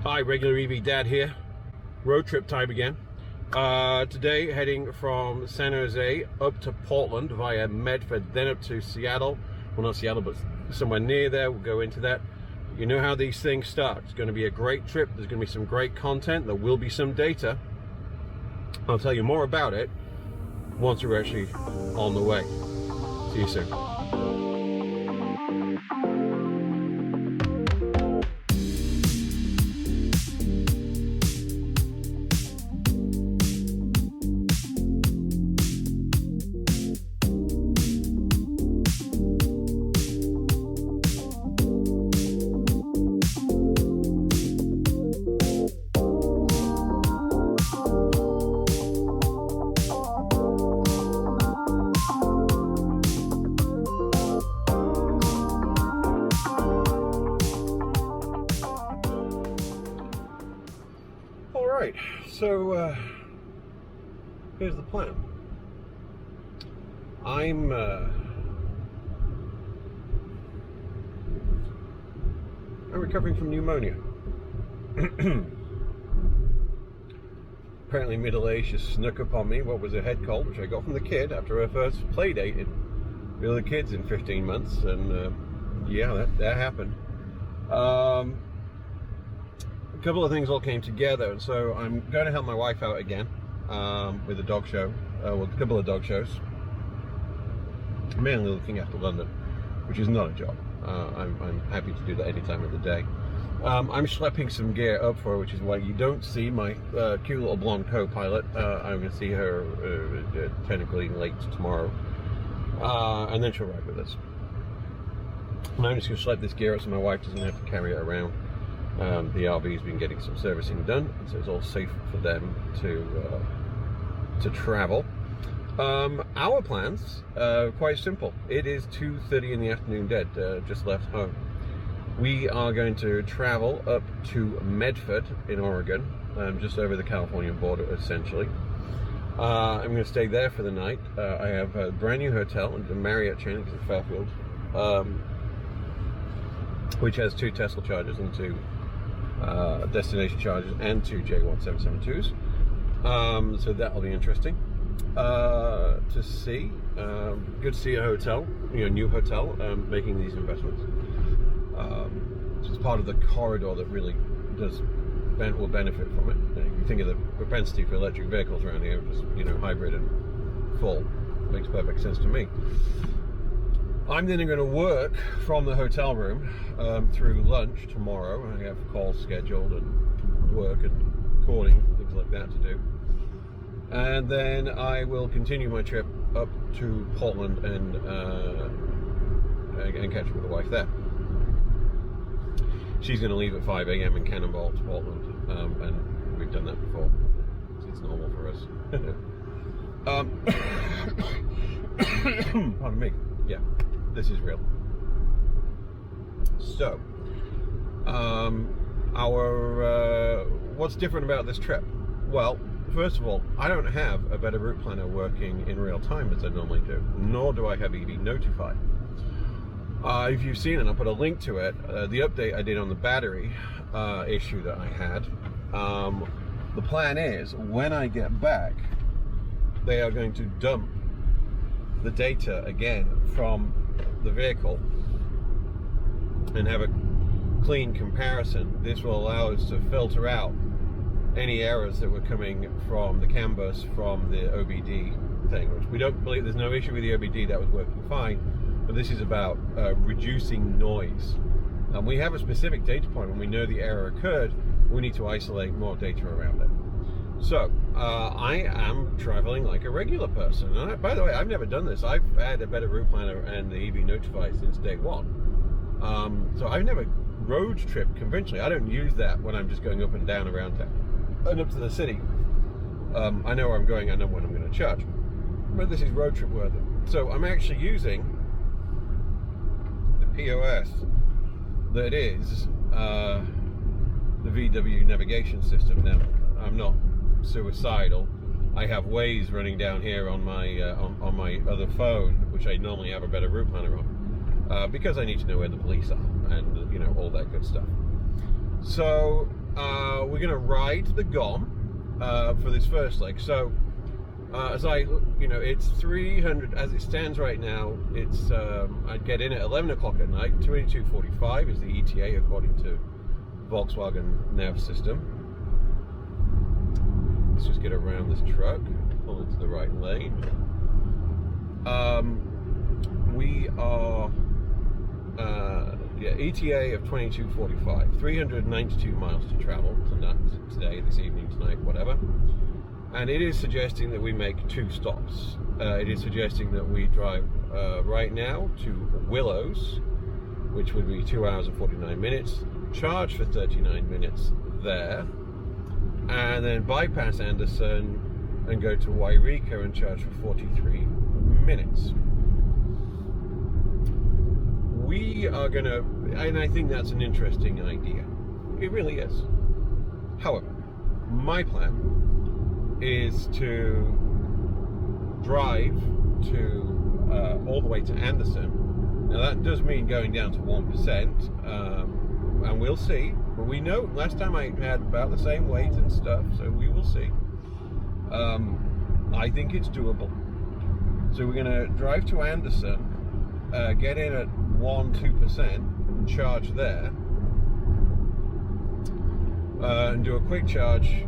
Hi, regular EV Dad here. Road trip time again. Today heading from San Jose up to Portland via Medford, then up to Seattle. Well, not Seattle, but somewhere near there. We'll go into that. You know how these things start. It's going to be a great trip. There's going to be some great content. There will be some data. I'll tell you more about it once we're actually on the way. See you soon. So here's the plan. I'm recovering from pneumonia. Apparently middle age just snuck up on me. What was a head cold, which I got from the kid after her first play date with the kids in 15 months, and yeah, that happened. A couple of things all came together, and so I'm going to help my wife out again with a dog show, with a couple of dog shows, mainly looking after London, which is not a job. I'm happy to do that any time of the day. I'm schlepping some gear up for her, which is why you don't see my cute little blonde co-pilot. I'm going to see her technically late tomorrow, and then she'll ride with us. And I'm just going to schlep this gear up so my wife doesn't have to carry it around. The RV's been getting some servicing done, so it's all safe for them to travel. Our plans are quite simple. It is 2:30 in the afternoon dead, just left home. We are going to travel up to Medford in Oregon, just over the Californian border essentially. I'm going to stay there for the night. I have a brand new hotel in the Marriott chain in Fairfield, which has 2 Tesla chargers and 2 destination chargers and 2 J1772s, so that'll be interesting to see. Good to see a hotel, new hotel, making these investments. This is part of the corridor that really will benefit from it. You think of the propensity for electric vehicles around here, just hybrid and full, makes perfect sense to me. I'm then going to work from the hotel room through lunch tomorrow. I have calls scheduled and work and recording, things like that to do. And then I will continue my trip up to Portland and catch up with the wife there. She's going to leave at 5 a.m. and cannonball to Portland, and we've done that before. It's normal for us. Pardon me. Yeah. This is real. So, what's different about this trip? Well, first of all, I don't have a better route planner working in real time as I normally do, nor do I have EV Notify. If you've seen it, I'll put a link to it, the update I did on the battery issue that I had. The plan is, when I get back, they are going to dump the data again from the vehicle and have a clean comparison. This will allow us to filter out any errors that were coming from the CAN bus from the OBD thing, which we don't believe. There's no issue with the OBD, that was working fine, but this is about reducing noise. We have a specific data point. When we know the error occurred, we need to isolate more data around it. So, I am traveling like a regular person. And by the way, I've never done this. I've had a better route planner and the EV Notify since day one. So I've never road trip conventionally. I don't use that when I'm just going up and down around town and up to the city. I know where I'm going, I know when I'm going to charge. But this is road trip worthy. So I'm actually using the POS that is the VW navigation system. Now, I'm not suicidal. I have Waze running down here on my other phone, which I normally have a better route planner on, because I need to know where the police are and all that good stuff. So we're going to ride the GOM for this first leg. So it's 300 as it stands right now. It's I'd get in at 11 o'clock at night. 22:45 is the ETA according to Volkswagen nav system. Let's just get around this truck, pull into the right lane. We are ETA of 22:45, 392 miles to travel today, this evening, tonight, whatever. And it is suggesting that we make 2 stops. It is suggesting that we drive right now to Willows, which would be 2 hours and 49 minutes, charge for 39 minutes there, and then bypass Anderson and go to Yreka and charge for 43 minutes. We are going to, and I think that's an interesting idea. It really is. However, my plan is to drive to all the way to Anderson. Now that does mean going down to 1%, and we'll see. But we know last time I had about the same weight and stuff, so we will see. I think it's doable. So we're going to drive to Anderson, get in at 2%, and charge there, and do a quick charge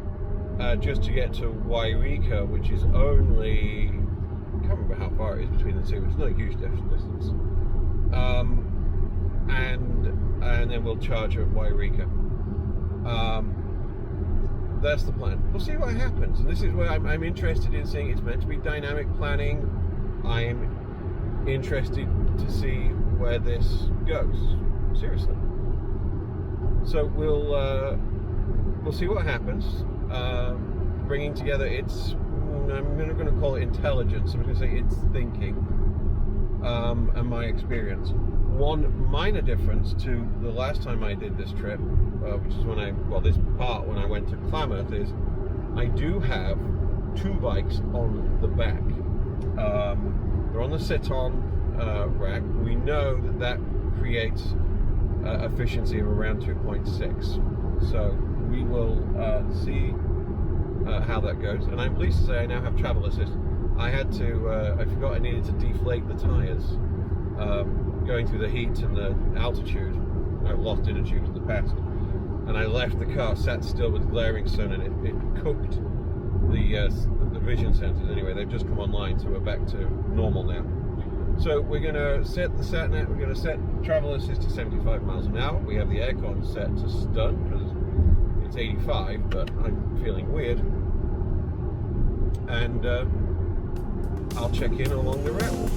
just to get to Yreka, which is only, I can't remember how far it is between the two, it's not a huge distance. And then we'll charge at Yreka. That's the plan. We'll see what happens. And this is where I'm interested in seeing. It's meant to be dynamic planning. I'm interested to see where this goes. Seriously. So we'll see what happens. Bringing together its, I'm going to call it intelligence. I'm going to say its thinking, and my experience. One minor difference to the last time I did this trip, which is when I went to Klamath, is I do have 2 bikes on the back. They're on the sit-on rack. We know that creates efficiency of around 2.6. So we will see how that goes. And I'm pleased to say I now have travel assist. I forgot I needed to deflate the tires. Going through the heat and the altitude, I've lost inner tubes in the past, and I left the car sat still with glaring sun, and it cooked the vision sensors. Anyway, they've just come online, so we're back to normal now. So we're going to set the SatNav, we're going to set travel assist to 75 miles an hour. We have the aircon set to stun because it's 85, but I'm feeling weird. And I'll check in along the route.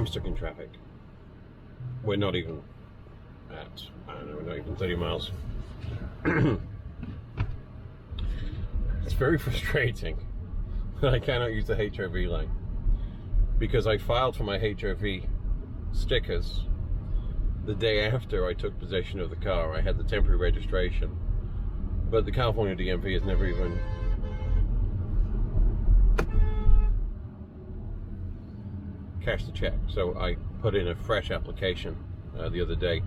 I'm stuck in traffic. We're not even at, I don't know, we're not even 30 miles. It's very frustrating that I cannot use the HRV lane because I filed for my HRV stickers the day after I took possession of the car. I had the temporary registration, but the California DMV has never even cashed the check. So I put in a fresh application the other day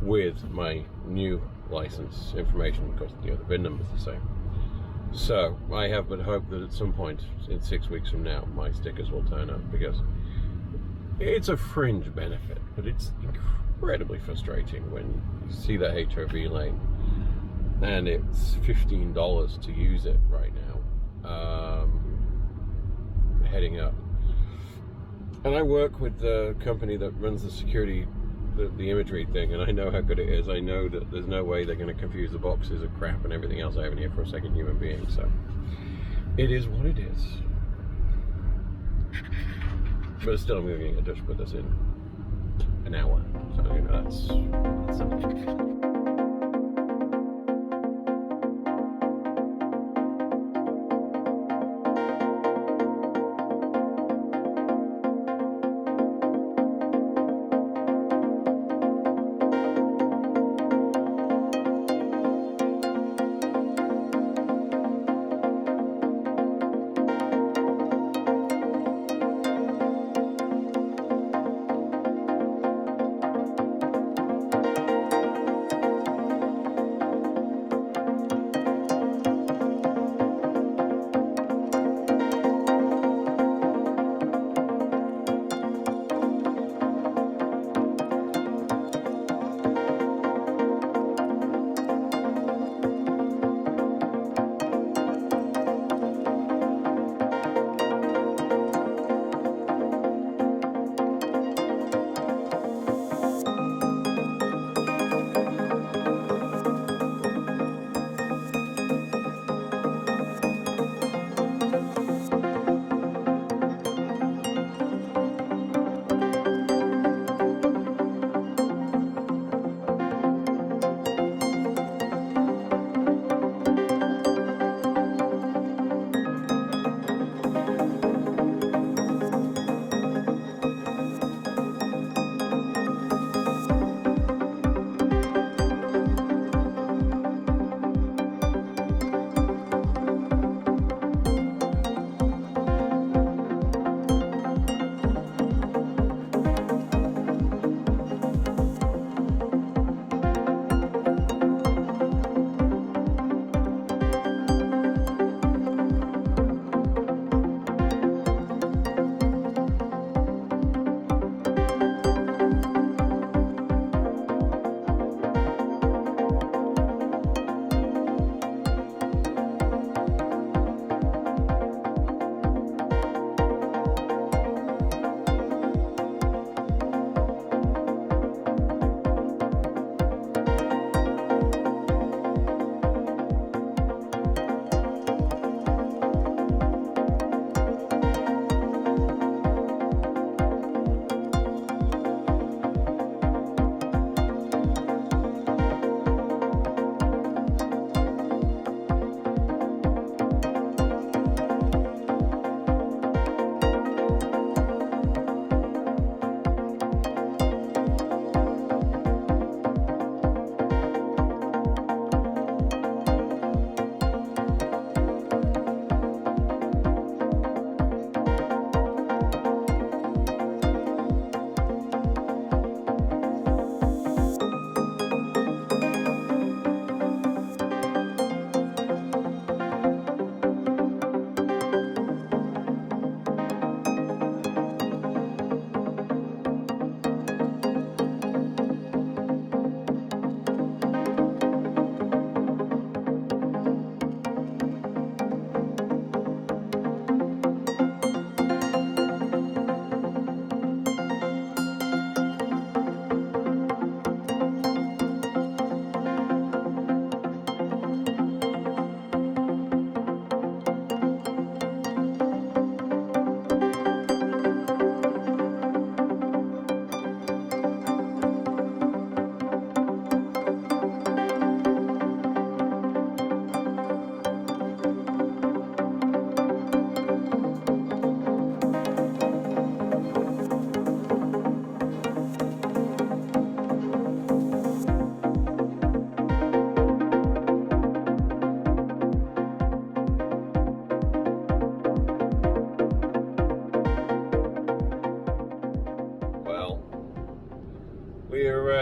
with my new license information because the VIN number is the same. So I have but hope that at some point in 6 weeks from now my stickers will turn up, because it's a fringe benefit, but it's incredibly frustrating when you see that HRV lane and it's $15 to use it right now, heading up. And I work with the company that runs the security, the imagery thing, and I know how good it is. I know that there's no way they're going to confuse the boxes of crap and everything else I have in here for a second human being, so it is what it is. But still, I'm going to get in touch with this in an hour, so you know, that's something.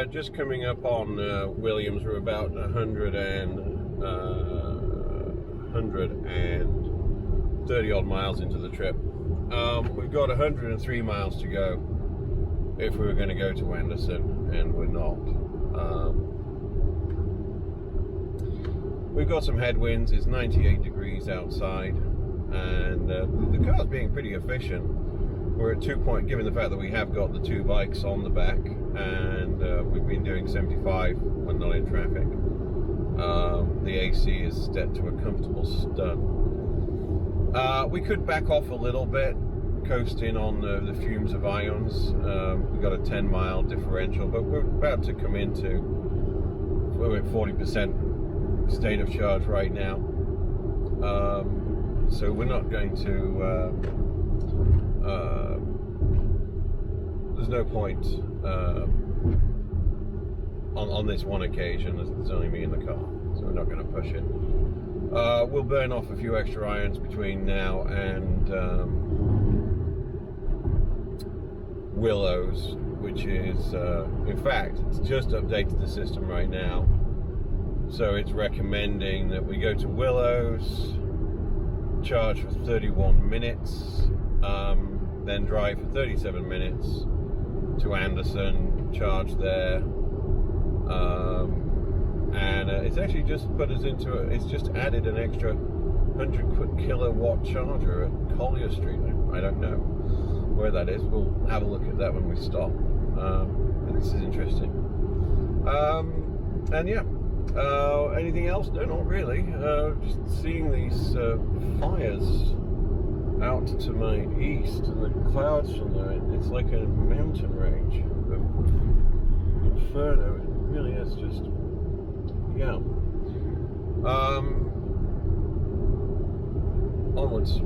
just coming up on Williams. We're about 130 odd miles into the trip. We've got 103 miles to go if we were going to go to Anderson, and we're not. We've got some headwinds. It's 98 degrees outside, and the car's being pretty efficient. We're at 2 point, given the fact that we have got the two bikes on the back, and we've been doing 75 when not in traffic. The AC is set to a comfortable stun. We could back off a little bit, coasting on the fumes of ions. We've got a 10-mile differential, but we're about to come into, we're at 40% state of charge right now. So we're not going to, there's no point on this one occasion. There's only me in the car, so we're not going to push it. We'll burn off a few extra ions between now and Willows, which is, in fact, it's just updated the system right now. So it's recommending that we go to Willows, charge for 31 minutes, then drive for 37 minutes to Anderson, charge there, and it's actually just put us into it's just added an extra 100 kilowatt charger at Collier Street. I don't know where that is. We'll have a look at that when we stop. This is interesting. And yeah, anything else? No, not really. Just seeing these fires out to my east, and the clouds from there. It's like a mountain range of inferno. It really is just, yeah. Onwards.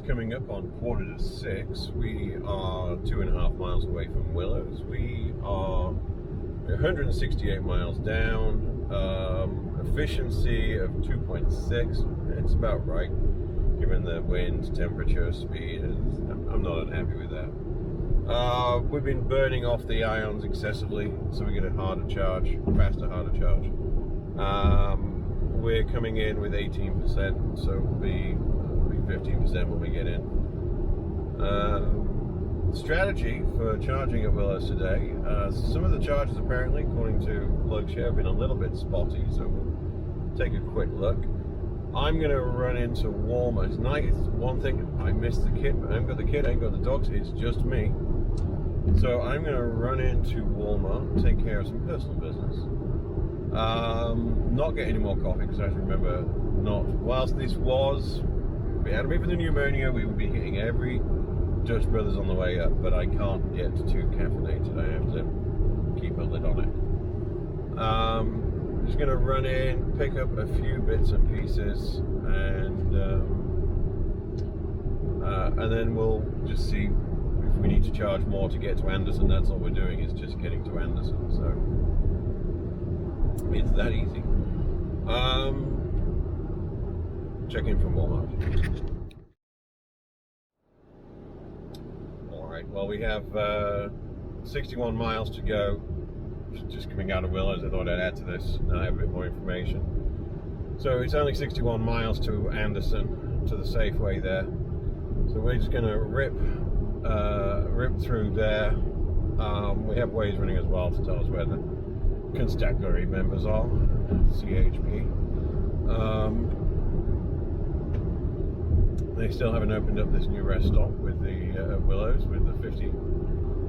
Coming up on 5:45. We are 2.5 miles away from Willows. We are 168 miles down. Efficiency of 2.6. It's about right, given the wind, temperature, speed. I'm not unhappy with that. We've been burning off the ions excessively, so we get a harder charge, faster, harder charge. We're coming in with 18%, so we'll be 15% when we get in. Strategy for charging at Willows today. Some of the charges apparently, according to Logshare, have been a little bit spotty, so we'll take a quick look. I'm going to run into Walmart. It's nice. One thing, I missed the kid, but I haven't got the kid, I ain't got the dogs, it's just me. So I'm going to run into Walmart and take care of some personal business. Not get any more coffee, because I remember whilst this was, if it hadn't been for the pneumonia, we would be hitting every Dutch Brothers on the way up, but I can't get too caffeinated. I have to keep a lid on it. I'm just going to run in, pick up a few bits and pieces, and then we'll just see if we need to charge more to get to Anderson. That's all we're doing, is just getting to Anderson, so it's that easy. check in from Walmart. Alright, well we have 61 miles to go. Just coming out of Willows, I thought I'd add to this. Now I have a bit more information. So it's only 61 miles to Anderson, to the Safeway there. So we're just going to rip through there. We have Waze running as well to tell us where the constabulary members are, CHP. They still haven't opened up this new rest stop with the Willows, with the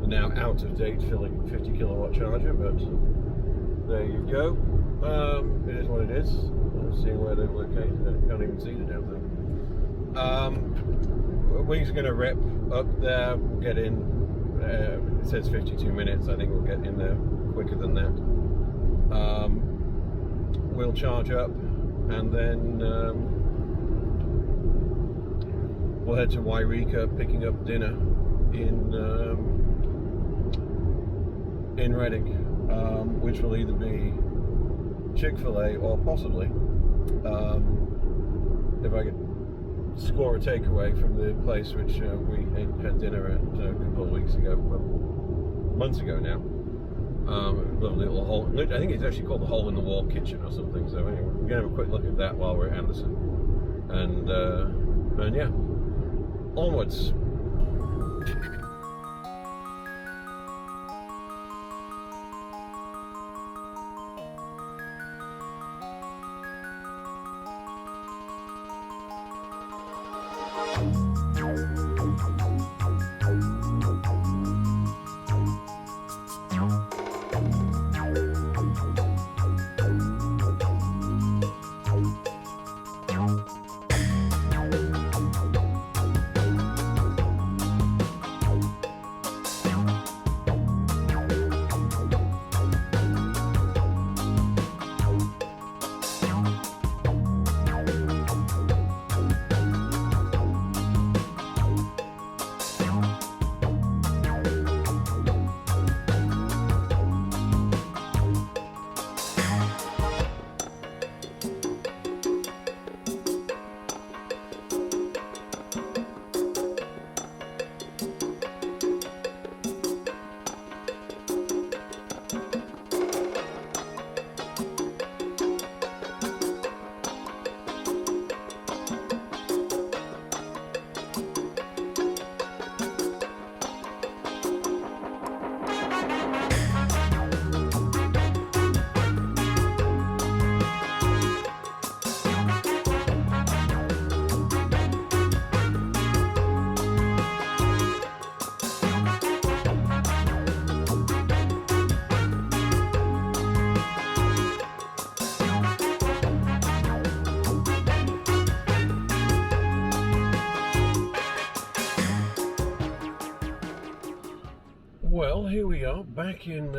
now out of date 50 kilowatt charger, but there you go. It is what it is. I'm seeing where they're located. I can't even see the damn thing. We're going to rip up there, get in. It says 52 minutes. I think we'll get in there quicker than that. We'll charge up, and then we'll head to Yreka, picking up dinner in Arrinng, which will either be Chick-fil-A or possibly, if I could score a takeaway from the place which we had dinner at a couple of weeks ago, well, months ago now. Lovely little hole. I think it's actually called the Hole in the Wall Kitchen or something. So anyway, we're gonna have a quick look at that while we're at Anderson, and yeah, onwards. Well, here we are back in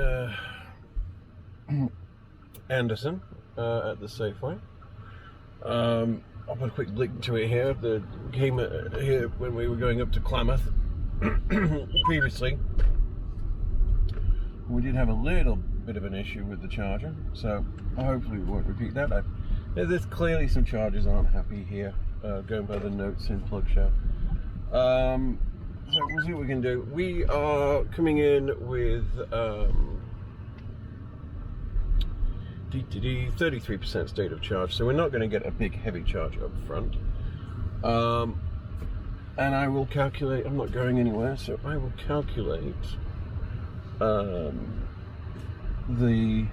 Anderson at the Safeway. I'll put a quick link to it here. The came here when we were going up to Klamath previously. We did have a little bit of an issue with the charger, so hopefully we won't repeat that. There's clearly some chargers aren't happy here, going by the notes in plug shaft. So we'll see what we can do. We are coming in with 33% state of charge, so we're not going to get a big heavy charge up front. And I will calculate, I'm not going anywhere, so I will calculate the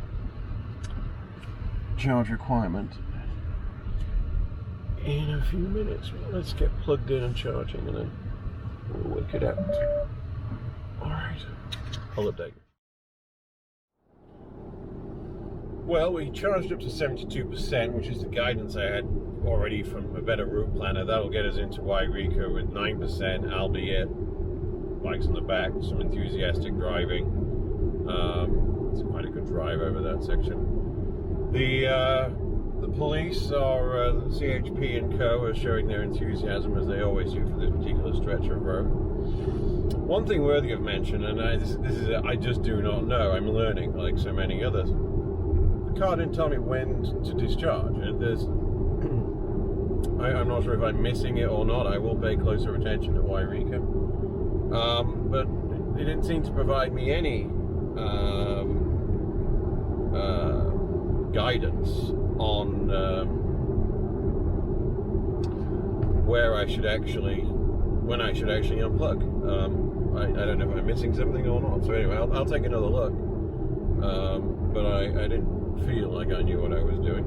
charge requirement in a few minutes. Let's get plugged in and charging, and then we'll work it out. Alright, I'll update. Well, we charged up to 72%, which is the guidance I had already from a better route planner. That'll get us into Yreka with 9%, albeit bikes on the back, some enthusiastic driving. It's quite a good drive over that section. The police are, the CHP and co are showing their enthusiasm as they always do for this particular stretch of road. One thing worthy of mention, and I just do not know, I'm learning like so many others. The car didn't tell me when to discharge. And there's I'm not sure if I'm missing it or not. I will pay closer attention to Yreka. But it didn't seem to provide me any guidance on when I should actually unplug. I don't know if I'm missing something or not. So anyway, I'll take another look. But I didn't feel like I knew what I was doing.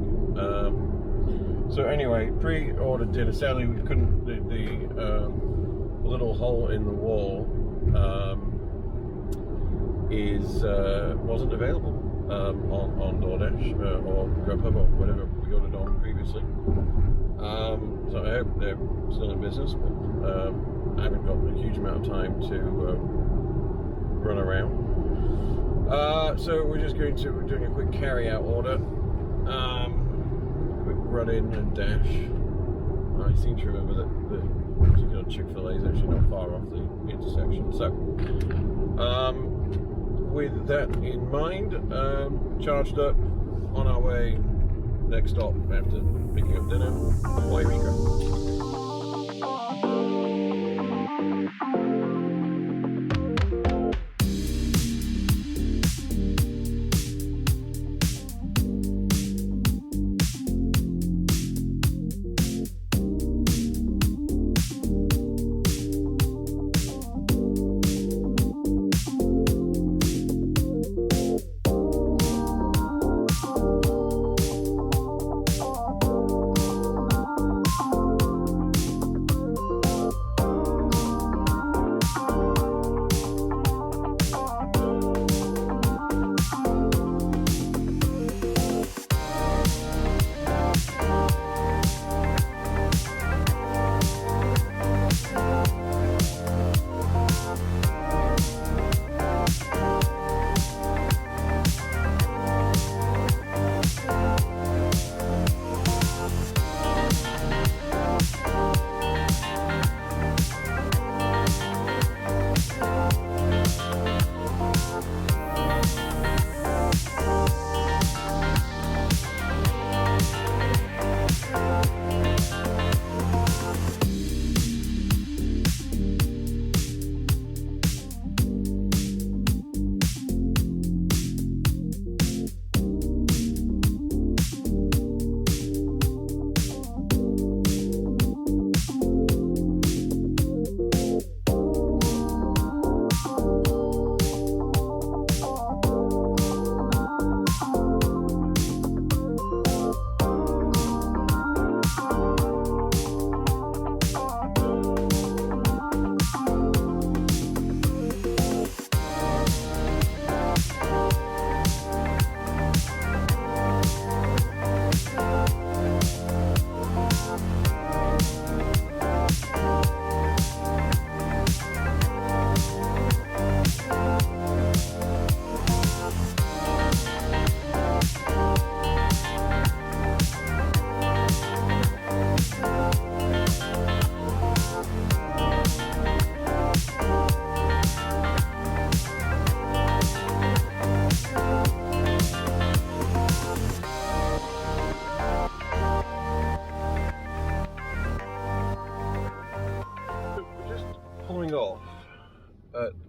So anyway, pre-ordered dinner. Sadly, we couldn't. The little hole in the wall wasn't available on DoorDash or Grubhub or whatever we ordered on previously. So I hope they're still in business, but I haven't got a huge amount of time to run around. So we're just doing a quick carry-out order. Quick run in and dash. I seem to remember that the particular Chick-fil-A is actually not far off the intersection. So, with that in mind, charged up, on our way. Next stop after picking up dinner, Yreka.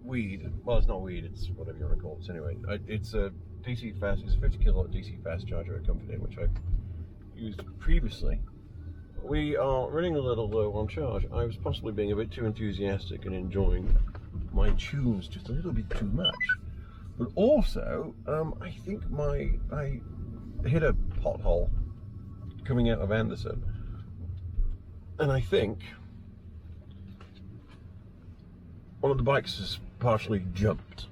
Weed. Well, it's not weed. It's whatever you want to call it. So anyway, it's a DC fast. It's a 50 kilowatt DC fast charger at company, which I've used previously. We are running a little low on charge. I was possibly being a bit too enthusiastic and enjoying my tunes just a little bit too much. But also, I think I hit a pothole coming out of Anderson, and I think one of the bikes has partially jumped.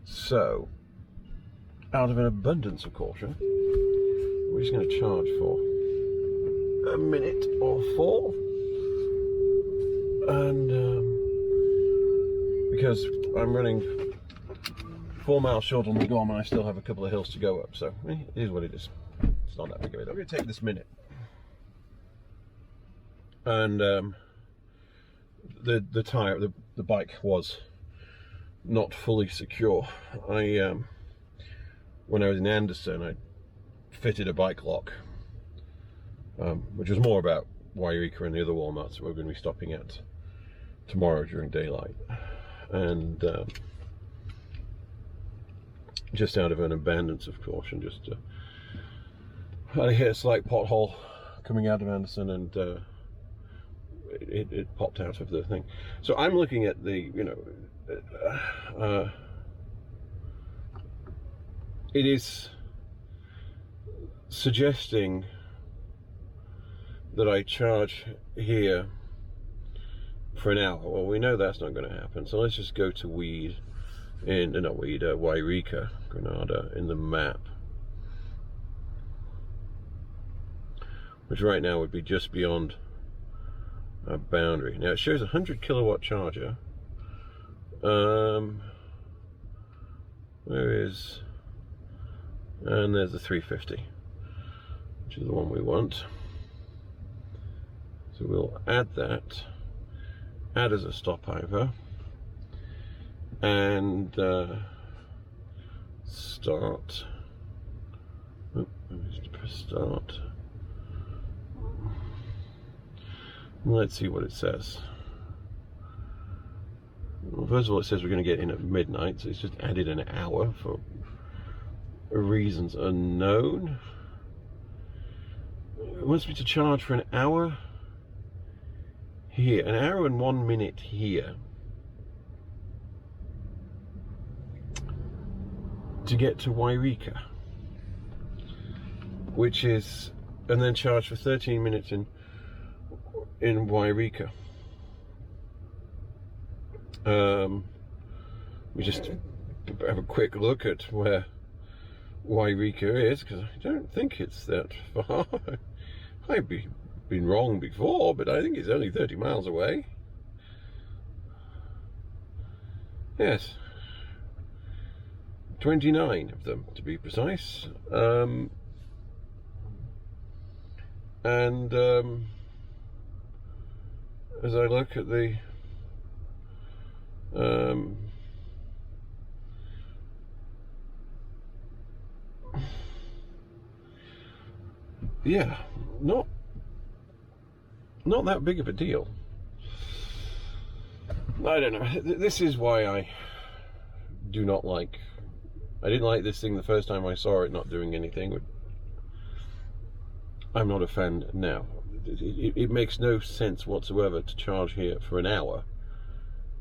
So, out of an abundance of caution, we're just going to charge for a minute or four, and because I'm running 4 miles short on the DOM and I still have a couple of hills to go up, so it is what it is. It's not that big of a deal. I'm going to take this minute, and the tire, the bike was not fully secure. When I was in Anderson, I fitted a bike lock, which was more about Yreka and the other Walmarts we're going to be stopping at tomorrow during daylight, and just out of an abundance of caution, just I hit a slight pothole coming out of Anderson, and it popped out of the thing. So I'm looking at the, you know, it is suggesting that I charge here for an hour. Well, we know that's not going to happen, so let's just go to Yreka, Granada, in the map, which right now would be just beyond our boundary. Now it shows a 100 kilowatt charger. Where is, and there's the 350, which is the one we want. So we'll add that, add as a stopover, and start. Just press start. Let's see what it says. Well, first of all, it says we're going to get in at midnight, so it's just added an hour for reasons unknown. It wants me to charge for an hour here, an hour and 1 minute here, to get to Yreka, which is, and then charge for 13 minutes in Yreka. We just have a quick look at where Yreka is, because I don't think it's that far. I've been wrong before, but I think it's only 30 miles away. Yes, 29 of them to be precise. As I look at the yeah, not that big of a deal. I don't know. This is why I do not like. I didn't like this thing the first time I saw it not doing anything. I'm not a fan now. It makes no sense whatsoever to charge here for an hour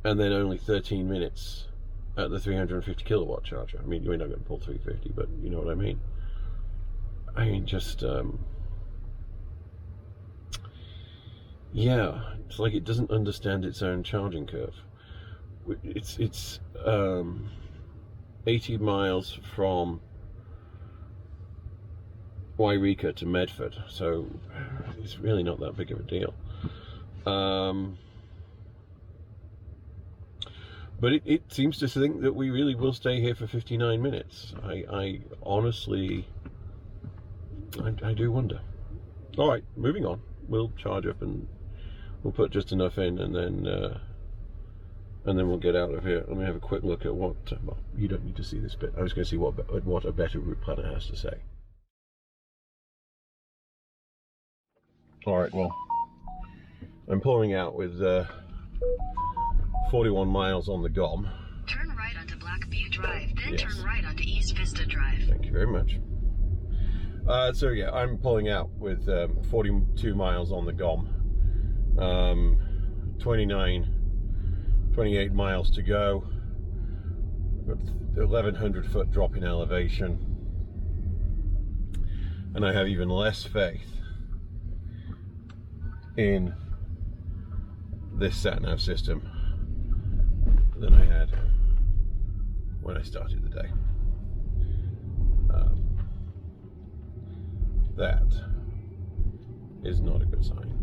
and then only 13 minutes at the 350 kilowatt charger. I mean, you're not going to pull 350, but you know what I mean. I mean, just yeah, it's like it doesn't understand its own charging curve. It's 80 miles from Yreka to Medford, so it's really not that big of a deal. But it seems to think that we really will stay here for 59 minutes. I honestly, I do wonder. All right, moving on. We'll charge up and we'll put just enough in, and then we'll get out of here. Let me have a quick look at what. Well, you don't need to see this bit. I was going to see what a better route planner has to say. All right, well, I'm pulling out with 41 miles on the GOM. Turn right onto Blackview Drive, then Yes. turn right onto East Vista Drive. Thank you very much. So yeah, I'm pulling out with 42 miles on the GOM. 28 miles to go. Got 1,100 foot drop in elevation. And I have even less faith in this SatNav system than I had when I started the day. That is not a good sign.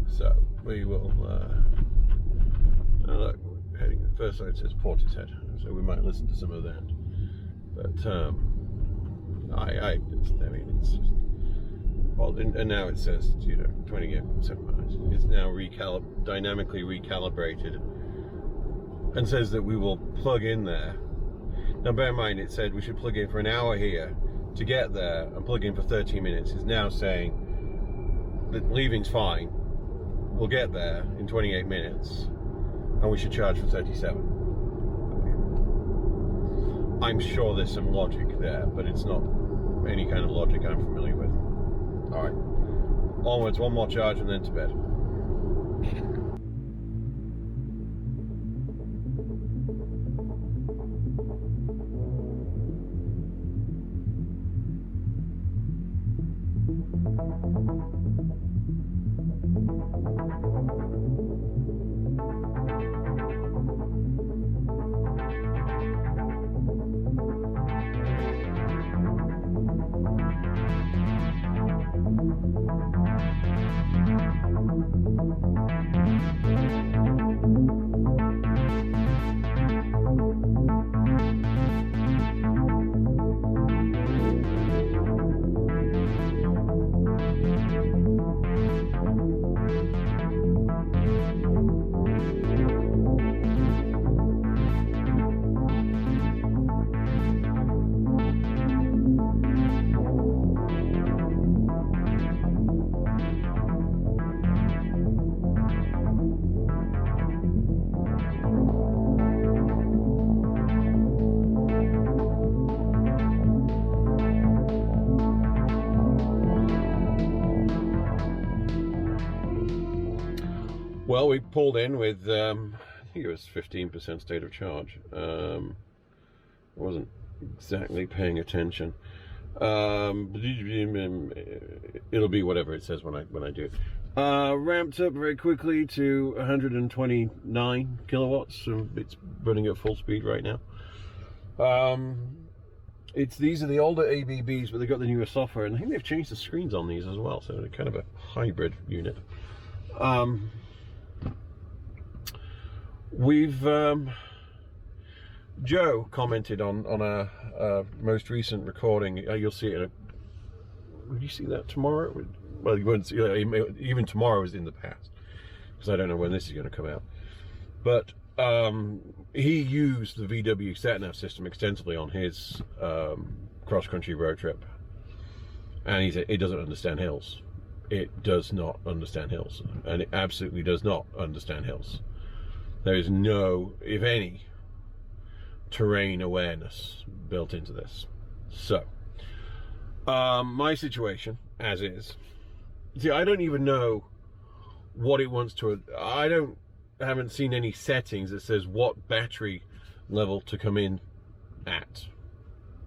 So we will look, heading, the first sign says Portishead, so we might listen to some of that. But I mean, it's just, well, and now it says, you know, 27 miles. It's now dynamically recalibrated, and says that we will plug in there. Now bear in mind, it said we should plug in for an hour here to get there and plug in for 30 minutes. It's now saying leaving's fine. We'll get there in 28 minutes, and we should charge for 37. I'm sure there's some logic there, but it's not any kind of logic I'm familiar with. All right, onwards, one more charge and then to bed. Well, we pulled in with, I think it was 15% state of charge. I wasn't exactly paying attention. It'll be whatever it says when I do it. Ramped up very quickly to 129 kilowatts. So it's running at full speed right now. These are the older ABBs, but they've got the newer software, and I think they've changed the screens on these as well. So they're kind of a hybrid unit. We've Joe commented on our most recent recording. You'll see it. Will you see that tomorrow? Well, you won't see. Even tomorrow is in the past, because I don't know when this is going to come out. But he used the VW SatNav system extensively on his cross-country road trip, and he said it doesn't understand hills. It does not understand hills, and it absolutely does not understand hills. There is no, if any, terrain awareness built into this. So, my situation, as is, see, I don't even know what it wants to, I haven't seen any settings that says what battery level to come in at.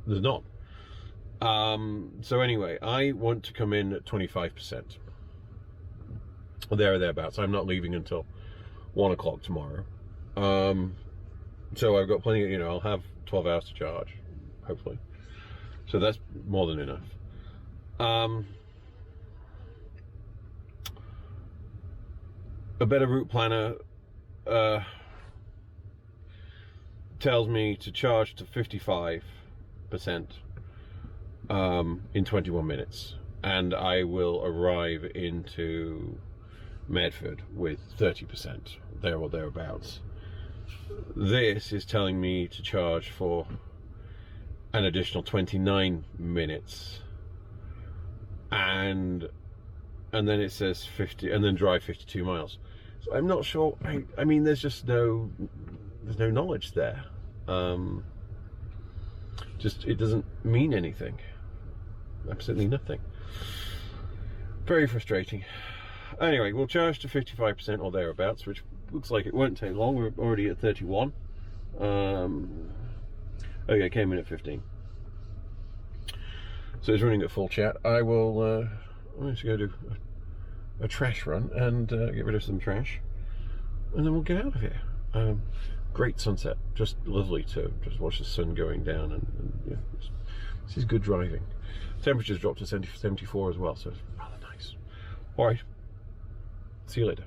There's not. So anyway, I want to come in at 25%. There or thereabouts. I'm not leaving until 1 o'clock tomorrow. So I've got plenty of, I'll have 12 hours to charge, hopefully. So that's more than enough. A better route planner tells me to charge to 55% in 21 minutes, and I will arrive into Medford with 30%, there or thereabouts. This is telling me to charge for an additional 29 minutes, and then it says 50, and then drive 52 miles. So I'm not sure. I mean, there's just there's no knowledge there. Just, it doesn't mean anything. Absolutely nothing. Very frustrating. Anyway, we'll charge to 55% or thereabouts, which looks like it won't take long. We're already at 31. Okay, came in at 15. So it's running at full chat. I will I'm just going to do a trash run and get rid of some trash, and then we'll get out of here. Great sunset, just lovely to just watch the sun going down, and yeah, this is good driving. Temperatures dropped to 74 as well, so it's rather nice. All right, see you later.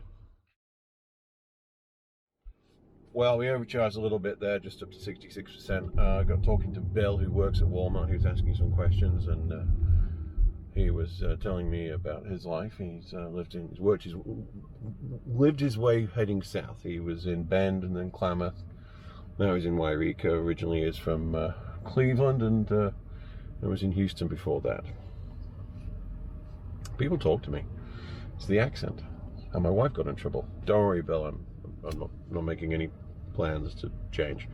Well, we overcharged a little bit there, just up to 66%. I got talking to Bill, who works at Walmart, who's asking some questions, and he was telling me about his life. He's lived his way heading south. He was in Bend and then Klamath. Now he's in Yreka. Originally is from Cleveland, and I was in Houston before that. People talk to me. It's the accent. And my wife got in trouble. Don't worry, Bill, I'm not making any plans to change.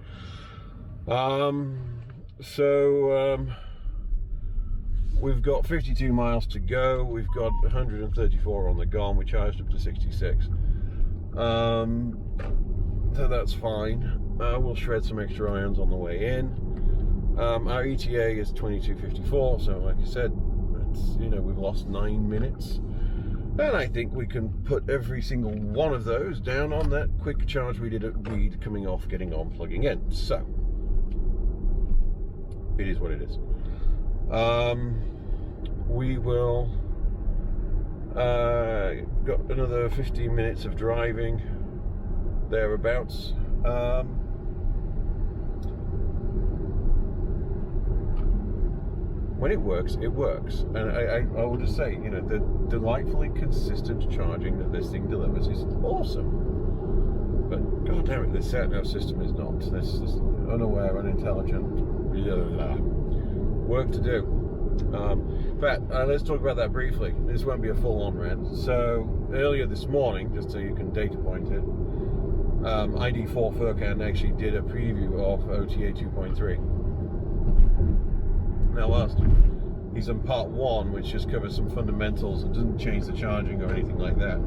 We've got 52 miles to go. We've got 134 on the gone. We charged up to 66. So that's fine. We'll shred some extra irons on the way in. Our ETA is 22:54. So like I said, it's, you know, we've lost 9 minutes. And I think we can put every single one of those down on that quick charge we did at Weed, coming off, getting on, plugging in. So it is what it is. We will got another 15 minutes of driving, thereabouts. When it works, it works. And I will just say, you know, the delightfully consistent charging that this thing delivers is awesome. But god damn it, this SatNav system is not. This is unaware, unintelligent, blah, blah, blah. Work to do. In fact, let's talk about that briefly. This won't be a full-on rant. So earlier this morning, just so you can data point it, ID4 Furkan actually did a preview of OTA 2.3. Now whilst he's on part 1, which just covers some fundamentals and doesn't change the charging or anything like that,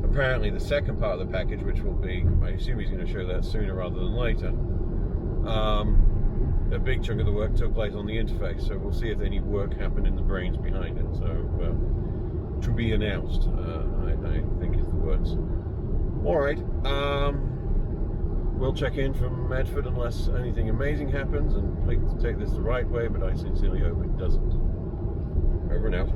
apparently the second part of the package, which will be, I assume he's going to show that sooner rather than later, a big chunk of the work took place on the interface, so we'll see if any work happened in the brains behind it. So to be announced, I think is the words. Alright, we'll check in from Medford unless anything amazing happens, and please take this the right way, but I sincerely hope it doesn't. Over and out.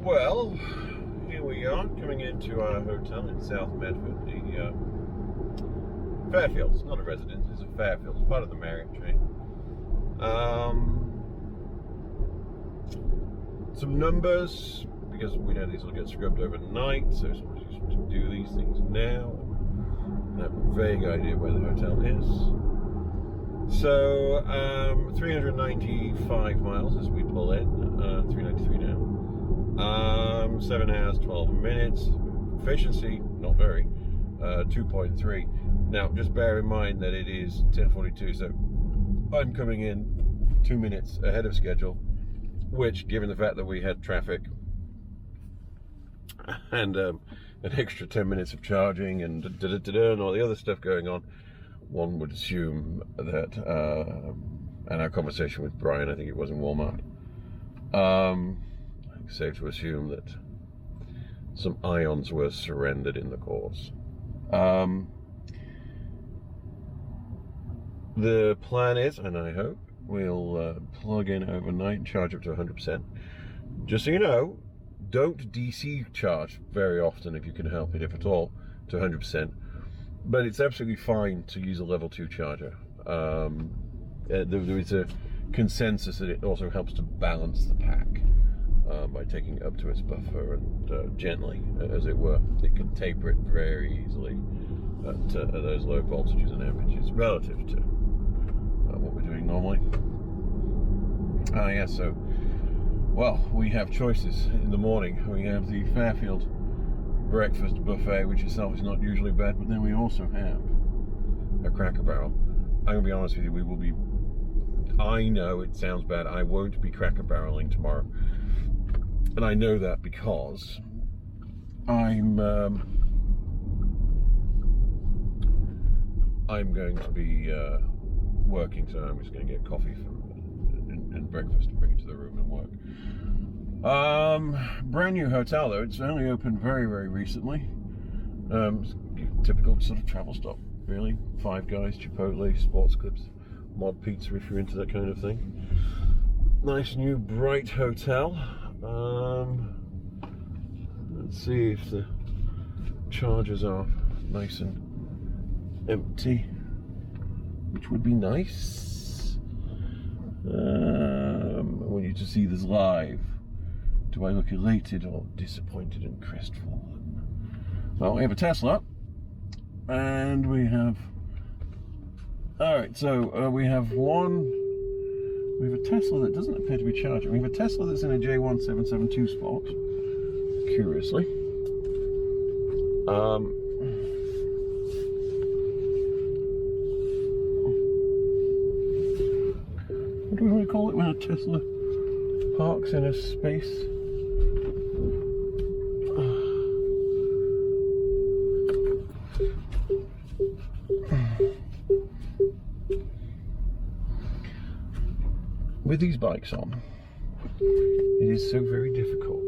Well, here we are, coming into our hotel in South Medford, the Fairfield. It's not a residence, it's a Fairfield. It's part of the Marriott chain. Some numbers, because we know these will get scrubbed overnight, so somebody's to do these things now. I have a vague idea where the hotel is. So, 395 miles as we pull in, 393 now. 7 hours, 12 minutes. Efficiency, not very. 2.3. Now, just bear in mind that it is 10:42, so I'm coming in 2 minutes ahead of schedule, which, given the fact that we had traffic and an extra 10 minutes of charging and and all the other stuff going on, one would assume that, and our conversation with Brian, I think it was in Walmart, safe to assume that some ions were surrendered in the cause. The plan is, and I hope, we'll plug in overnight and charge up to 100%. Just so you know, don't DC charge very often if you can help it, if at all, to 100%. but it's absolutely fine to use a level 2 charger. There is a consensus that it also helps to balance the pack by taking it up to its buffer and gently, as it were. It can taper it very easily at those low voltages and amperages relative to what we're doing normally. Yeah, so, well, we have choices in the morning. We have the Fairfield breakfast buffet, which itself is not usually bad, but then we also have a Cracker Barrel. I'm going to be honest with you, we will be, I know it sounds bad, I won't be Cracker Barreling tomorrow. And I know that because I'm going to be working, so I'm just going to get coffee and breakfast and bring it to the room and work. Brand new hotel though, it's only opened very, very recently. Typical sort of travel stop, really. Five Guys, Chipotle, Sports Clips, Mod Pizza if you're into that kind of thing. Nice new bright hotel. Let's see if the chargers are nice and empty, which would be nice. I want you to see this live. Do I look elated or disappointed and crestfallen? Well, we have a Tesla, and we have. Alright, so we have a Tesla that doesn't appear to be charging. We have a Tesla that's in a J1772 spot, curiously. What do we want to call it when a Tesla parks in a space? With these bikes on, it is so very difficult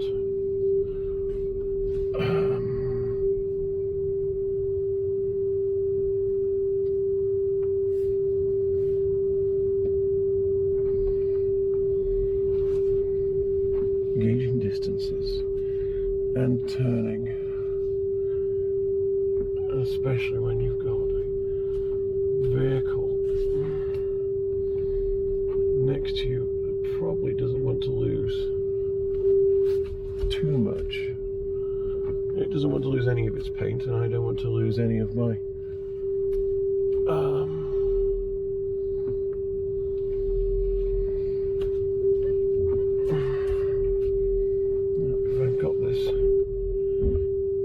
gauging distances and turning, especially when you've got a vehicle next to you that probably doesn't want to lose too much. It doesn't want to lose any of its paint, and I don't want to lose any of my if I've got this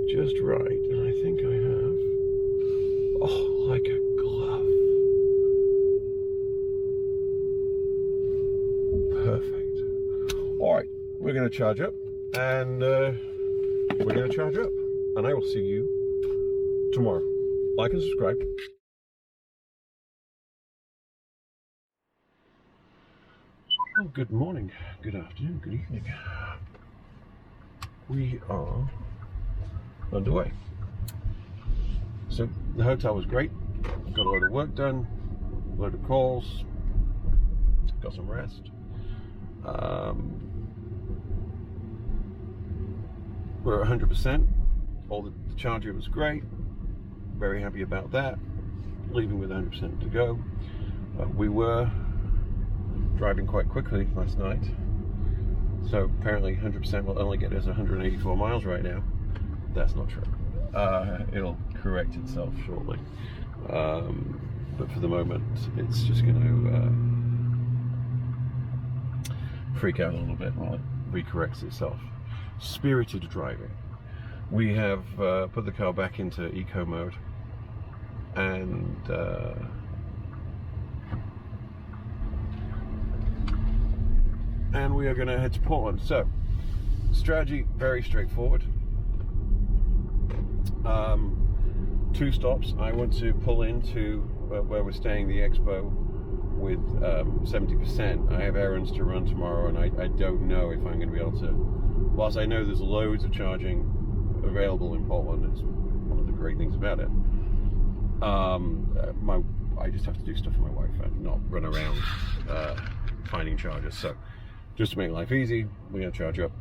just right, and I think I have, oh, like a glove. Perfect. All right, we're going to charge up, and I will see you tomorrow. Like and subscribe. Well, good morning, good afternoon, good evening. We are underway. So the hotel was great. Got a load of work done, a load of calls, got some rest. We're at 100%. All the charger was great. Very happy about that. Leaving with 100% to go. We were driving quite quickly last night, so apparently 100% will only get us 184 miles right now. That's not true. It'll correct itself shortly, but for the moment it's just going to freak out a little bit while it recorrects itself. Spirited driving. We have put the car back into eco mode, and we are going to head to Portland. So, strategy very straightforward. 2 stops. I want to pull into where we're staying, the Expo, with 70%. I have errands to run tomorrow, and I don't know if I'm going to be able to. Whilst I know there's loads of charging available in Portland, it's one of the great things about it. I just have to do stuff for my wife and not run around finding chargers. So, just to make life easy, we're going to charge up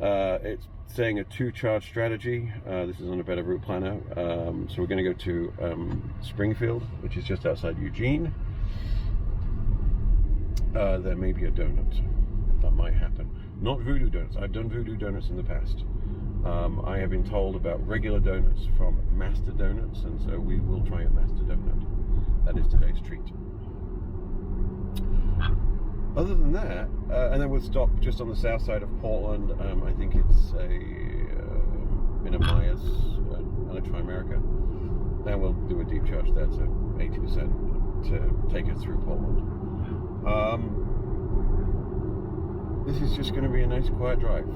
It's saying a 2-charge strategy. This is on a better route planner. So we're going to go to Springfield, which is just outside Eugene. There may be a donut. That might happen. Not voodoo donuts. I've done voodoo donuts in the past. I have been told about regular donuts from Master Donuts, and so we will try a Master Donut. That is today's treat. Other than that, and then we'll stop just on the south side of Portland. I think it's in a Myers, Electro-America. And we'll do a deep charge there to 80% to take us through Portland. This is just going to be a nice quiet drive.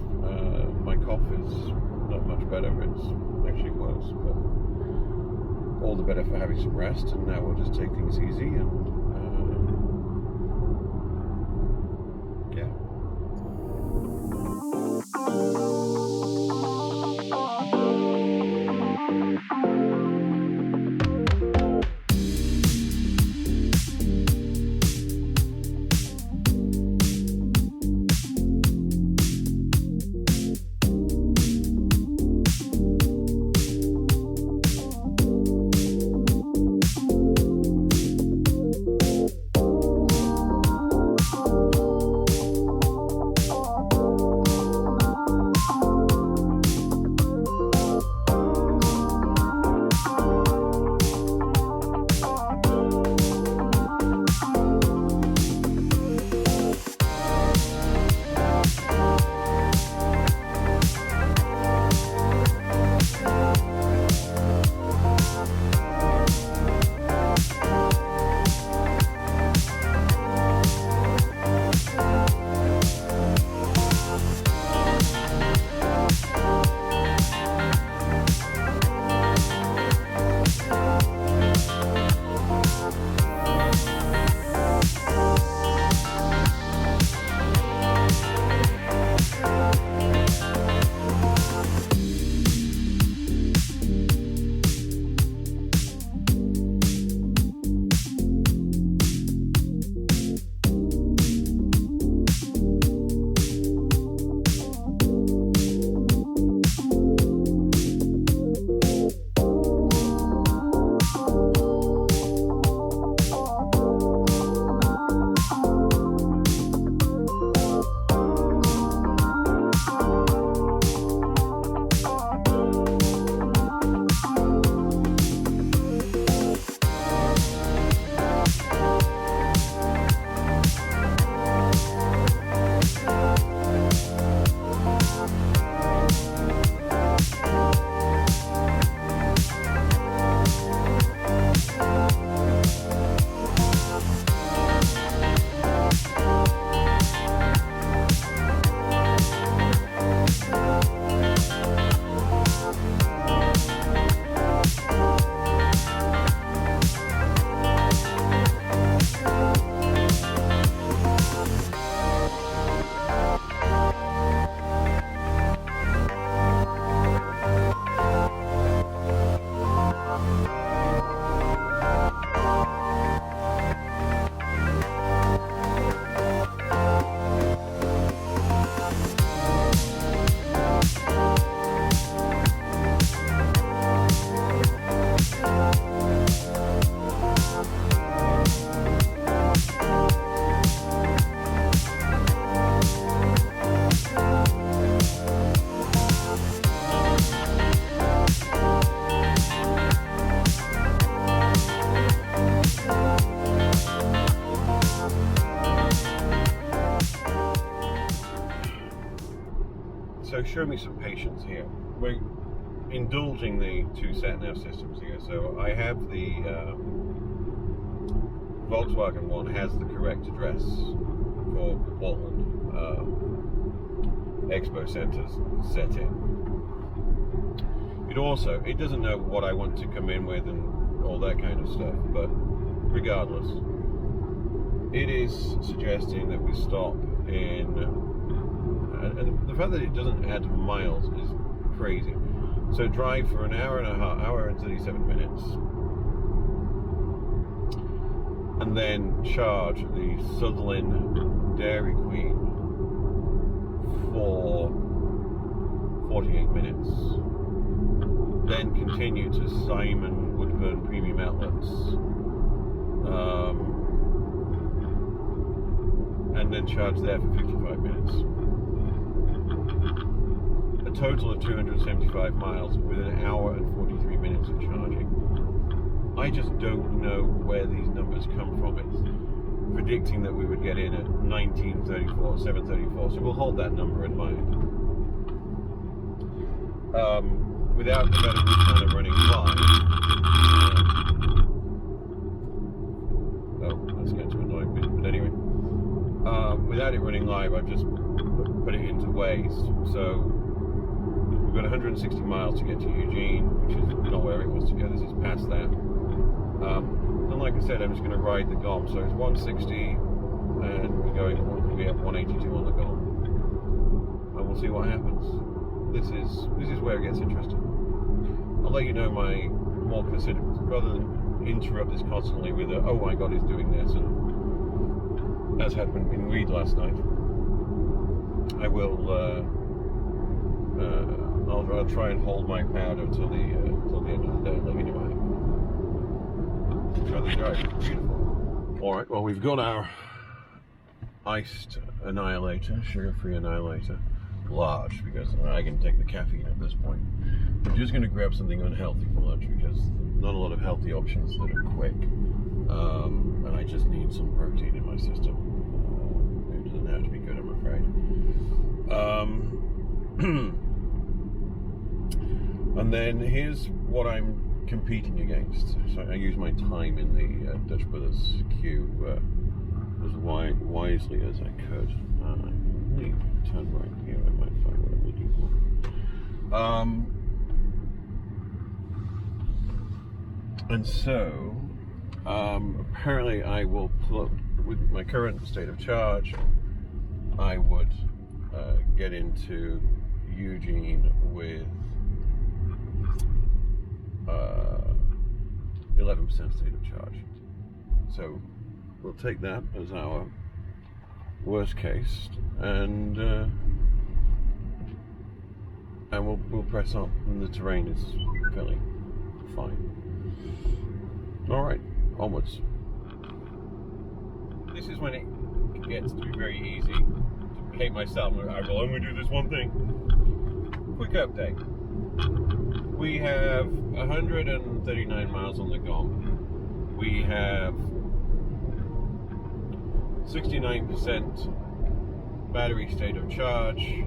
My cough is not much better, it's actually worse, but all the better for having some rest, and now we'll just take things easy and yeah. So show me some patience here. We're indulging the 2 SatNav systems here. So I have the Volkswagen one has the correct address for Portland Expo Centers set in. It doesn't know what I want to come in with and all that kind of stuff, but regardless, it is suggesting that we stop in, and the fact that it doesn't add miles is crazy. So drive for an hour and a half, hour and 37 minutes, and then charge the Sutherland Dairy Queen for continue to Simon Woodburn Premium Outlets, and then charge there for 55 minutes. A total of 275 miles with an hour and 43 minutes of charging. I just don't know where these numbers come from. It's predicting that we would get in at 1934, 734, so we'll hold that number in mind. Without the better route kind of running live, oh, that's going to annoy me, but anyway, without it running live, I've just put it into Waze. So we've got 160 miles to get to Eugene, which is not where it was to go. This is past that. And like I said, I'm just going to ride the GOM. So it's 160, and we have 182 on the GOM, and we'll see what happens. This is where it gets interesting. I'll let you know my more considered, rather than interrupt this constantly with a, oh my god, he's doing this, and as happened in Reed last night. I will. I'll try and hold my powder till the end of the day. Let me know what happens. Try the drive. Beautiful. All right. Well, we've got our iced annihilator, sugar-free annihilator. Large, because I can take the caffeine at this point. I'm just going to grab something unhealthy for lunch because not a lot of healthy options that are quick, and I just need some protein in my system. It doesn't have to be good, I'm afraid. And then here's what I'm competing against. So I use my time in the Dutch Brothers queue as wisely as I could. Turn right here, I might find what I'm looking for. And so, apparently I will pull up, with my current state of charge, I would get into Eugene with 11% state of charge. So we'll take that as our worst case, and we'll press on. And the terrain is fairly fine. All right, onwards. This is when it gets to be very easy to hate myself. I will only do this one thing. Quick update. We have 139 miles on the GOM. We have 69% battery state of charge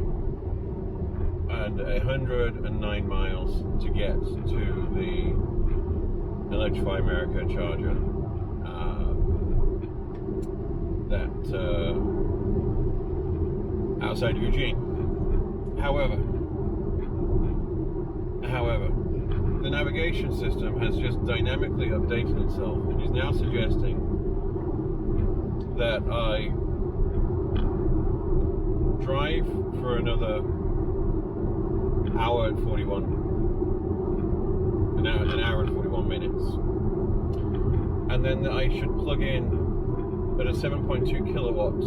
and 109 miles to get to the Electrify America charger outside Eugene. However, the navigation system has just dynamically updated itself and is now suggesting that I drive for another hour and 41, an hour and 41 minutes, and then that I should plug in at a 7.2 kilowatts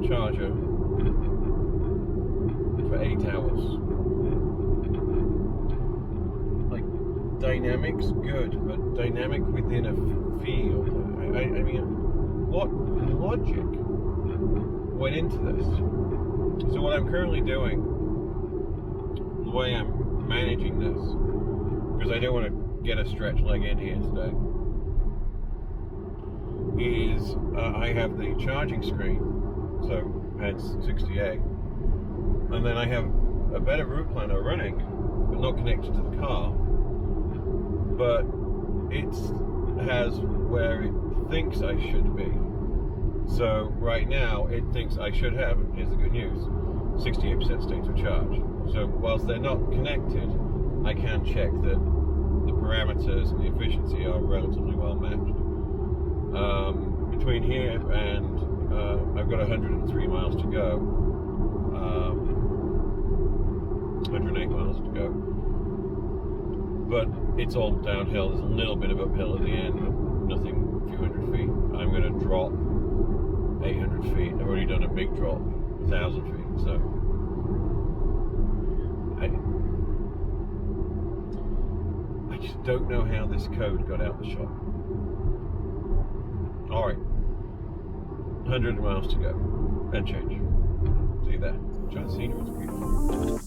charger for 8 hours. Like, dynamic's good, but dynamic within a field. I mean, what logic went into this? So what I'm currently doing, the way I'm managing this, because I don't want to get a stretch leg in here today, is I have the charging screen, so hence 68, and then I have a better route planner running, but not connected to the car, but it has where it thinks I should be. So right now it thinks I should have, here's the good news, 68% state of charge. So whilst they're not connected, I can check that the parameters and the efficiency are relatively well matched. Between here and I've got 103 miles to go, 108 miles to go, but it's all downhill. There's a little bit of uphill at the end, but nothing, a few hundred feet. I'm going to drop 800 feet. I've already done a big drop, 1,000 feet, so just don't know how this code got out the shop. Alright. 100 miles to go. And change. See that? Giant scenery is beautiful.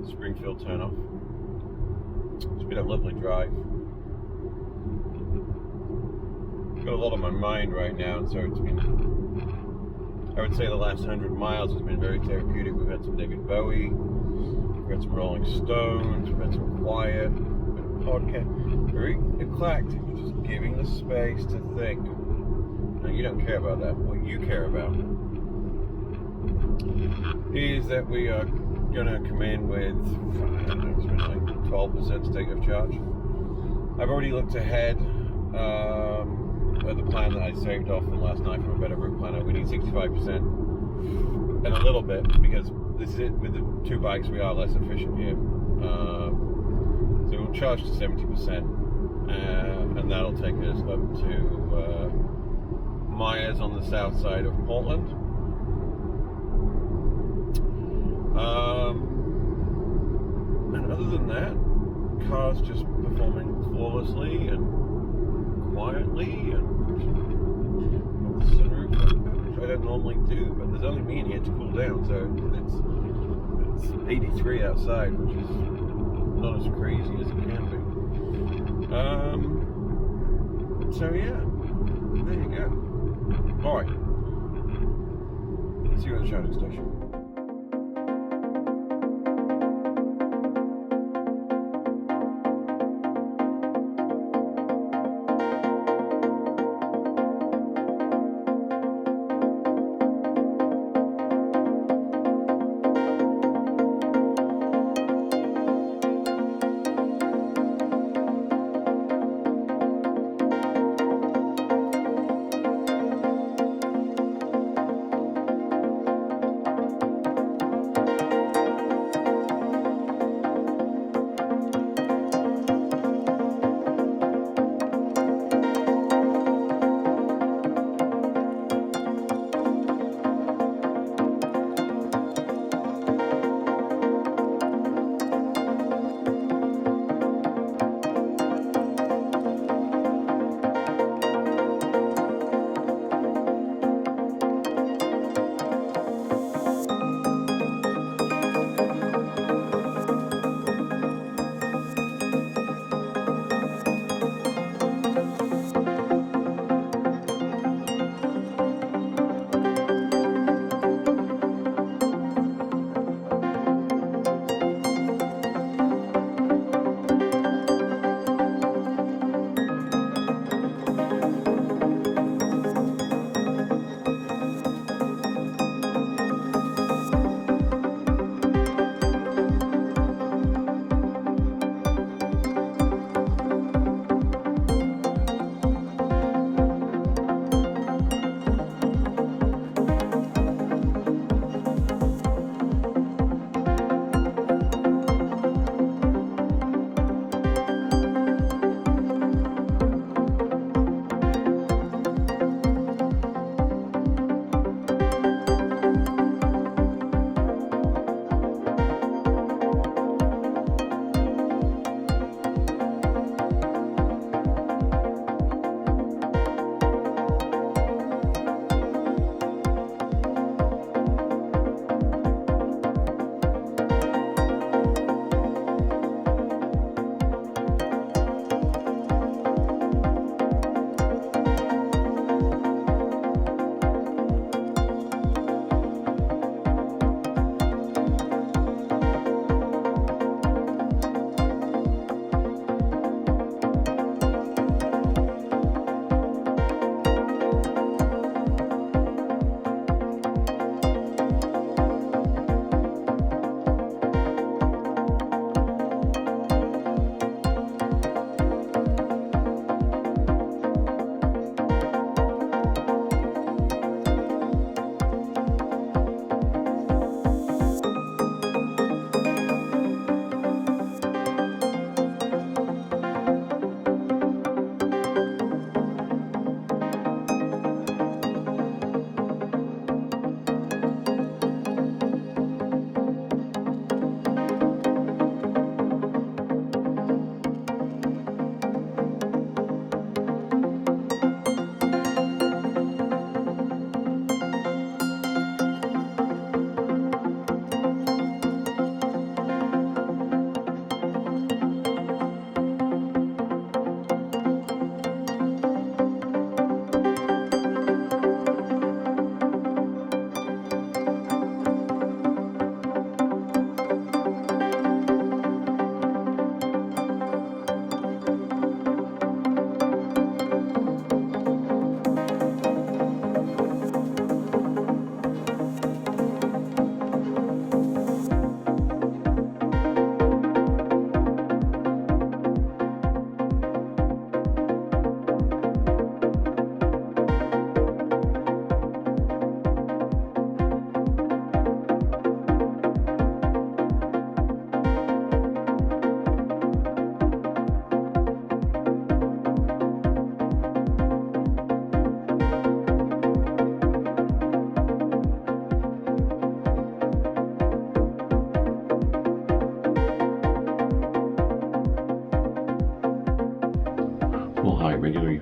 Springfield turnoff. It's been a lovely drive. I've got a lot on my mind right now, and so it's been, I would say the last 100 miles has been very therapeutic. We've had some David Bowie, we've had some Rolling Stones, we've had some quiet, a bit of podcast, very eclectic, just giving the space to think. Now you don't care about that. What you care about is that we are going to come in with, I don't know, it's been like 12% state of charge. I've already looked ahead at the plan that I saved off from last night from a better route planner. We need 65% and a little bit, because this is it, with the two bikes we are less efficient here. So we'll charge to 70%, and that'll take us up to Myers on the south side of Portland. And other than that, car's just performing flawlessly and quietly, and the sunroof, which I don't normally do, but there's only me in here to cool down, so it's 83 outside, which is not as crazy as it can be. So yeah, there you go. Alright, see you at the charging station.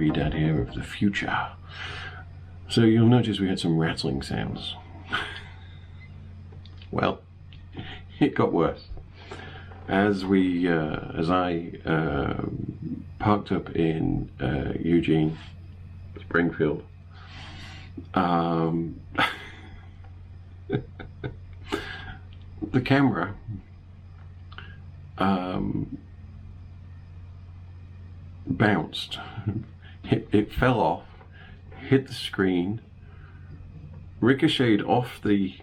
EV Dad here of the future. So you'll notice we had some rattling sounds. Well, it got worse. As I parked up in Eugene, Springfield, the camera bounced. It fell off, hit the screen, ricocheted off the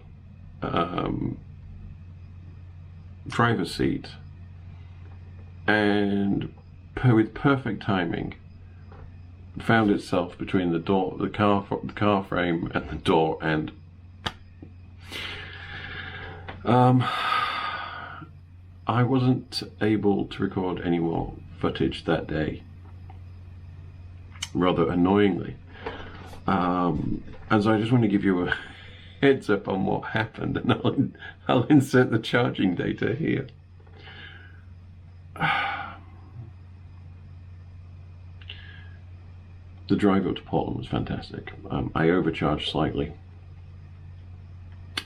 driver's seat, and with perfect timing found itself between the car frame and the door, and I wasn't able to record any more footage that day, rather annoyingly. And so I just want to give you a heads up on what happened, and I'll insert the charging data here. The drive up to Portland was fantastic. I overcharged slightly.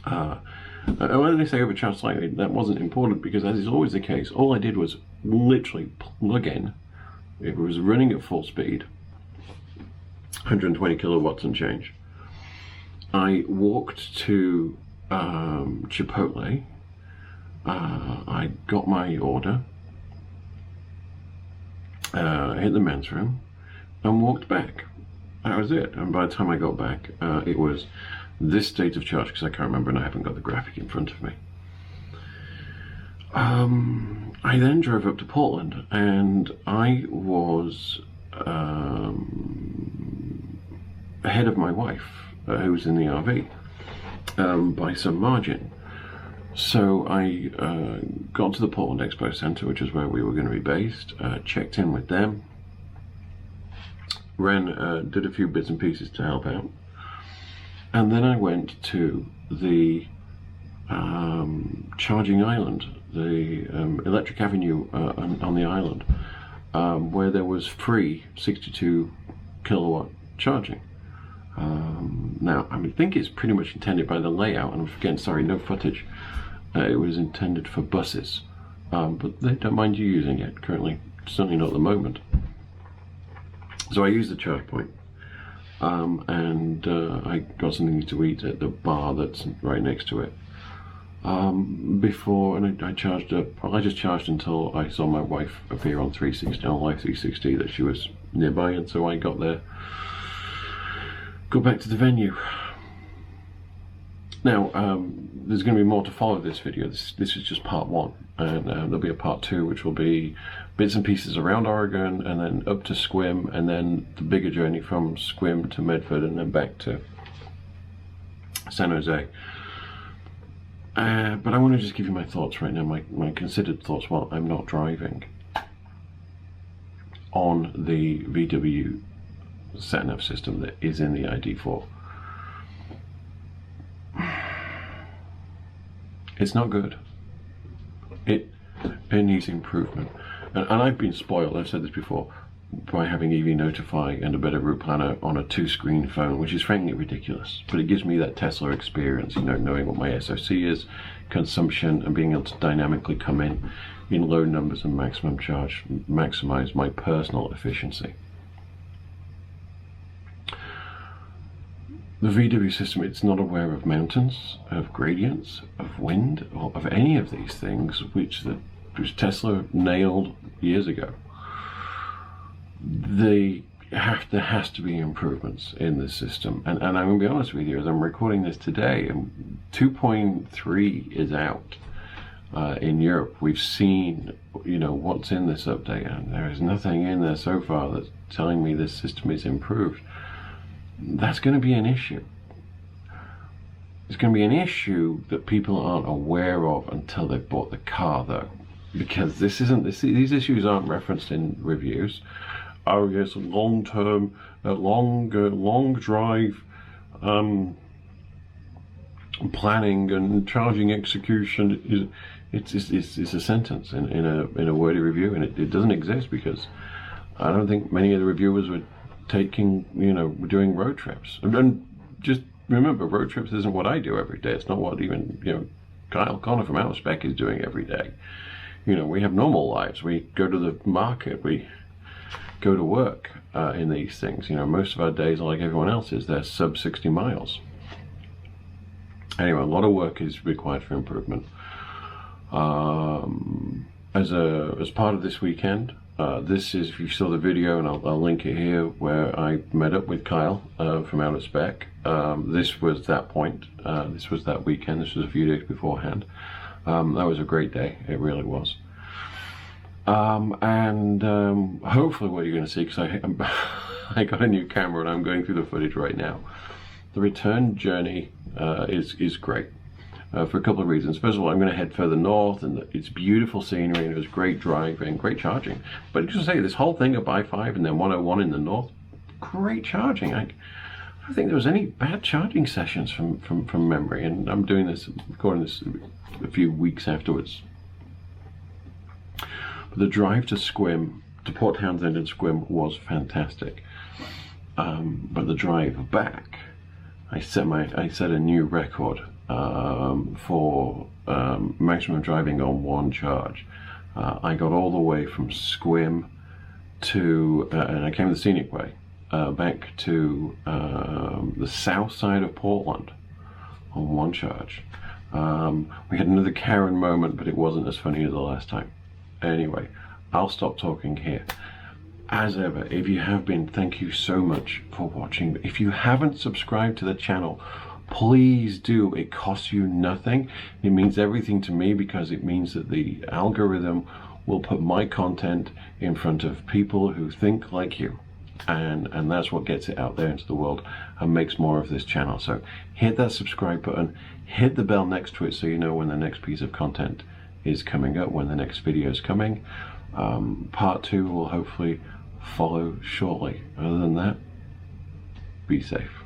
When I say overcharged slightly, that wasn't important, because as is always the case, all I did was literally plug in. It was running at full speed, 120 kilowatts and change. I walked to Chipotle. I got my order, hit the men's room, and walked back. That was it. And by the time I got back, it was this state of charge, because I can't remember and I haven't got the graphic in front of me. I then drove up to Portland, and I was ahead of my wife, who was in the RV, by some margin. So I got to the Portland Expo Center, which is where we were going to be based, checked in with them, did a few bits and pieces to help out, and then I went to the charging island, the Electric Avenue on the island, where there was free 62 kilowatt charging. Now, I think it's pretty much intended by the layout, and again, sorry, no footage. It was intended for buses, but they don't mind you using it currently, certainly not at the moment. So I used the charge point, and I got something to eat at the bar that's right next to it. And I charged up. Well, I just charged until I saw my wife appear on 360, on Live 360, that she was nearby, and so I got there. Go back to the venue. Now, there's going to be more to follow this video. This is just part one, and there'll be a part two, which will be bits and pieces around Oregon, and then up to Sequim, and then the bigger journey from Sequim to Medford, and then back to San Jose. But I want to just give you my thoughts right now, my considered thoughts while I'm not driving, on the VW SatNav system that is in the ID4. It's not good. It needs improvement. And I've been spoiled, I've said this before, by having EV Notify and a better route planner on a 2-screen phone, which is frankly ridiculous. But it gives me that Tesla experience, you know, knowing what my SoC is, consumption, and being able to dynamically come in low numbers and maximum charge, maximize my personal efficiency. The VW system, it's not aware of mountains, of gradients, of wind, or of any of these things which Tesla nailed years ago. There has to be improvements in this system, and I'm going to be honest with you, as I'm recording this today, 2.3 is out in Europe. We've seen, you know, what's in this update, and there is nothing in there so far that's telling me this system is improved. That's going to be an issue. It's going to be an issue that people aren't aware of until they've bought the car, though, because these issues aren't referenced in reviews. Oh yes, long-term, long drive planning and charging execution it's a sentence in a wordy review, and it doesn't exist because I don't think many of the reviewers would taking, you know, doing road trips. And just remember, road trips isn't what I do every day. It's not what even, you know, Kyle Connor from Out Spec is doing every day. You know, we have normal lives. We go to the market. We go to work in these things. You know, most of our days are like everyone else's. They're sub 60 miles. Anyway, a lot of work is required for improvement. As part of this weekend, this is, if you saw the video, and I'll link it here, where I met up with Kyle from Out Spec. This was that point. This was that weekend. This was a few days beforehand. That was a great day. It really was. Hopefully what you're going to see, because I got a new camera and I'm going through the footage right now. The return journey is great for a couple of reasons. First of all, I'm going to head further north, and it's beautiful scenery, and it was great driving and great charging. But just to say, this whole thing of I-5 and then 101 in the north, great charging. I don't think there was any bad charging sessions from memory, and I'm doing this, recording this a few weeks afterwards. But the drive to Sequim, to Port Townsend and Sequim, was fantastic. But the drive back, I set a new record for maximum driving on one charge. I got all the way from Sequim to, and I came the scenic way, back to the south side of Portland on one charge. We had another Karen moment, but it wasn't as funny as the last time. Anyway, I'll stop talking here. As ever, if you have been, thank you so much for watching. If you haven't subscribed to the channel, please do. It costs you nothing. It means everything to me, because it means that the algorithm will put my content in front of people who think like you. And that's what gets it out there into the world and makes more of this channel. So hit that subscribe button, hit the bell next to it so you know when the next piece of content is coming up, when the next video is coming. Part 2 will hopefully follow shortly. Other than that, be safe.